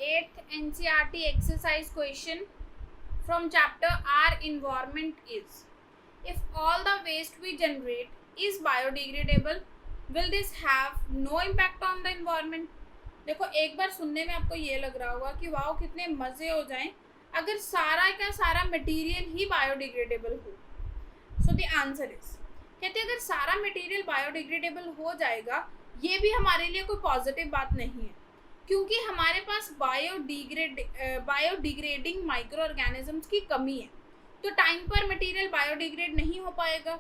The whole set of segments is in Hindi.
8th NCERT exercise question from chapter R environment is, if all the waste we generate is biodegradable, will this have no impact on the environment? देखो, एक बार सुनने में आपको ये लग रहा होगा कि वाओ कितने मजे हो जाएं अगर सारा का सारा मटेरियल ही बायोडिग्रेडेबल हो. सो द आंसर इज, कहते हैं अगर सारा मटेरियल बायोडिग्रेडेबल हो जाएगा ये भी हमारे लिए कोई पॉजिटिव बात नहीं है, क्योंकि हमारे पास बायोडिग्रेडिंग माइक्रो ऑर्गेनिजम्स की कमी है. तो टाइम पर मटेरियल बायोडिग्रेड नहीं हो पाएगा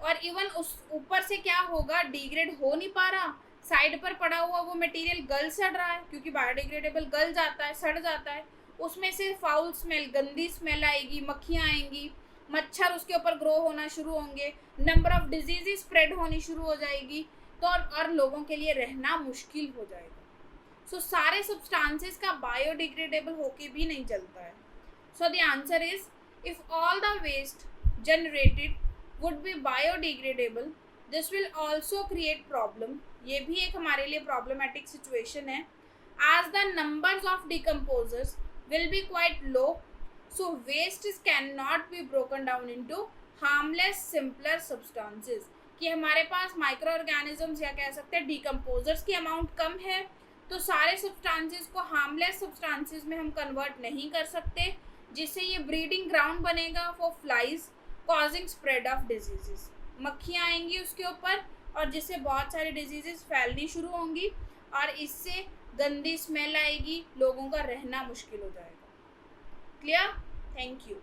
और इवन उस ऊपर से क्या होगा, डिग्रेड हो नहीं पा रहा, साइड पर पड़ा हुआ वो मटेरियल गल सड़ रहा है, क्योंकि बायोडिग्रेडेबल गल जाता है, सड़ जाता है, उसमें से फाउल स्मेल, गंदी स्मेल आएगी, मक्खियाँ आएंगी, मच्छर उसके ऊपर ग्रो होना शुरू होंगे, नंबर ऑफ डिजीजेस स्प्रेड होनी शुरू हो जाएगी, तो और लोगों के लिए रहना मुश्किल हो जाएगा. सो सारे सब्सटेंसेस का बायोडिग्रेडेबल होके भी नहीं चलता है. So the answer is, if all the waste generated would be biodegradable, this will also create problem. ये भी एक हमारे लिए प्रॉब्लमेटिक सिचुएशन है, as the numbers of decomposers will be quite low, so wastes cannot be broken down into harmless simpler substances. कि हमारे पास माइक्रो ऑर्गेनिजम्स या कह सकते हैं डिकम्पोजर्स की अमाउंट कम है, तो सारे सब्सटेंसेस को हार्मलेस सब्सटेंसेस में हम कन्वर्ट नहीं कर सकते, जिससे ये ब्रीडिंग ग्राउंड बनेगा for flies causing spread of diseases. मक्खियाँ आएंगी उसके ऊपर और जिससे बहुत सारी डिजीजेस फैलनी शुरू होंगी और इससे गंदी स्मेल आएगी, लोगों का रहना मुश्किल हो जाएगा. Clear? Thank you.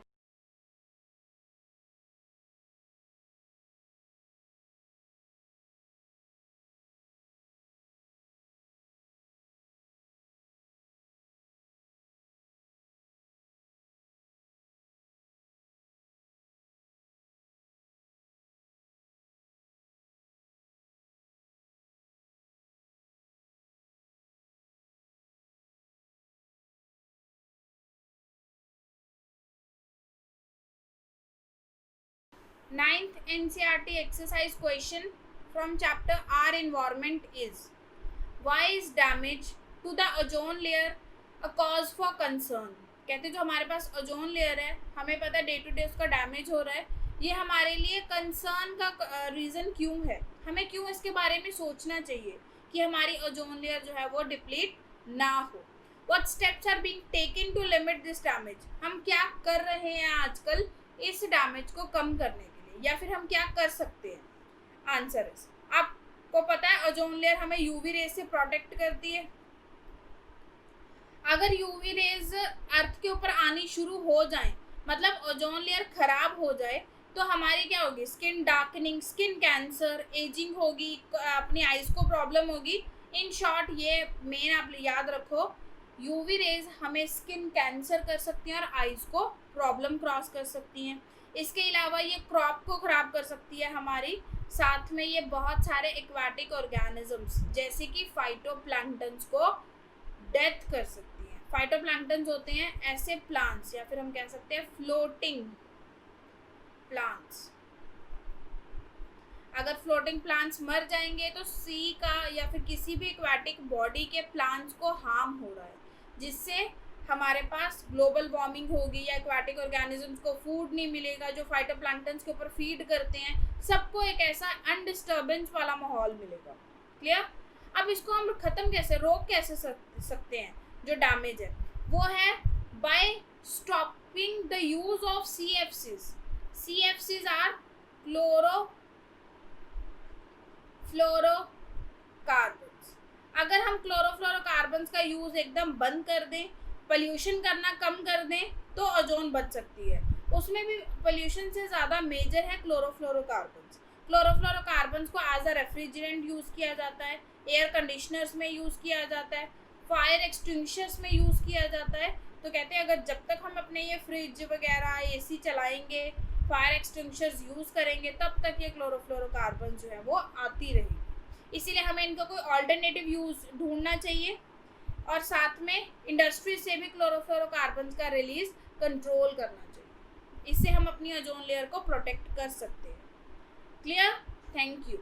Ninth NCERT exercise question from chapter R environment is, why is damage to the ozone layer a cause for concern? कहते जो हमारे पास ओजोन लेयर है, हमें पता है डे टू डे उसका डैमेज हो रहा है, ये हमारे लिए कंसर्न का रीज़न क्यों है, हमें क्यों इसके बारे में सोचना चाहिए कि हमारी ओजोन लेयर जो है वो डिप्लीट ना हो. What steps are being taken to limit this damage? हम क्या कर रहे हैं आजकल इस डैमेज को कम करने के लिए, या फिर हम क्या कर सकते हैं? आंसर है, आपको पता है ओजोन लेयर हमें यूवी रेज से प्रोटेक्ट करती है. अगर यूवी रेज अर्थ के ऊपर आनी शुरू हो जाए, मतलब ओजोन लेयर खराब हो जाए, तो हमारी क्या होगी, skin darkening, skin cancer, ageing होगी, अपनी आइज को प्रॉब्लम होगी. इन शॉर्ट ये मेन आप याद रखो, यूवी रेज हमें स्किन कैंसर कर सकती हैं और आइज को प्रॉब्लम क्रॉस कर सकती हैं. इसके अलावा ये क्रॉप को ख़राब कर सकती है हमारी, साथ में ये बहुत सारे एक्वाटिक ऑर्गेनिजम्स जैसे कि फाइटोप्लैंक्टन्स को डेथ कर सकती हैं. फाइटोप्लैंक्टन्स होते हैं ऐसे प्लांट्स, या फिर हम कह सकते हैं फ्लोटिंग प्लांट्स. अगर फ्लोटिंग प्लांट्स मर जाएंगे तो सी का या फिर किसी भी एक्वाटिक बॉडी के प्लांट्स को हार्म हो रहा है, जिससे हमारे पास ग्लोबल वार्मिंग होगी या एक्वाटिक ऑर्गेनिजम्स को फूड नहीं मिलेगा जो फाइटोप्लैंक्टन्स के ऊपर फीड करते हैं. सबको एक ऐसा अनडिस्टर्बेंस वाला माहौल मिलेगा. क्लियर? अब इसको हम ख़त्म कैसे, रोक कैसे सकते हैं जो डैमेज है, वो है by stopping the use of CFCs. CFCs are fluorocarbons. अगर हम क्लोरोफ्लोरोकार्बन्स का यूज़ एकदम बंद कर दें, पोल्यूशन करना कम कर दें, तो ओजोन बच सकती है. उसमें भी पोल्यूशन से ज़्यादा मेजर है क्लोरोफ्लोरोकार्बन्स. क्लोरोफ्लोरोकार्बन्स को एज अ रेफ्रिजरेंट यूज़ किया जाता है, एयर कंडीशनर्स में यूज़ किया जाता है, फायर एक्सटिंग्विशर्स में यूज़ किया जाता है. तो कहते हैं अगर जब तक हम अपने ये फ्रिज वगैरह AC चलाएंगे, फायर एक्सटिंग्विशर्स यूज़ करेंगे, तब तक ये क्लोरोफ्लोरोकार्बन जो है वो आती रहेगी. इसीलिए हमें इनका कोई ऑल्टरनेटिव यूज़ ढूंढना चाहिए और साथ में इंडस्ट्री से भी क्लोरोफ्लोरोकार्बन का रिलीज कंट्रोल करना चाहिए. इससे हम अपनी ओजोन लेयर को प्रोटेक्ट कर सकते हैं. क्लियर? Thank you.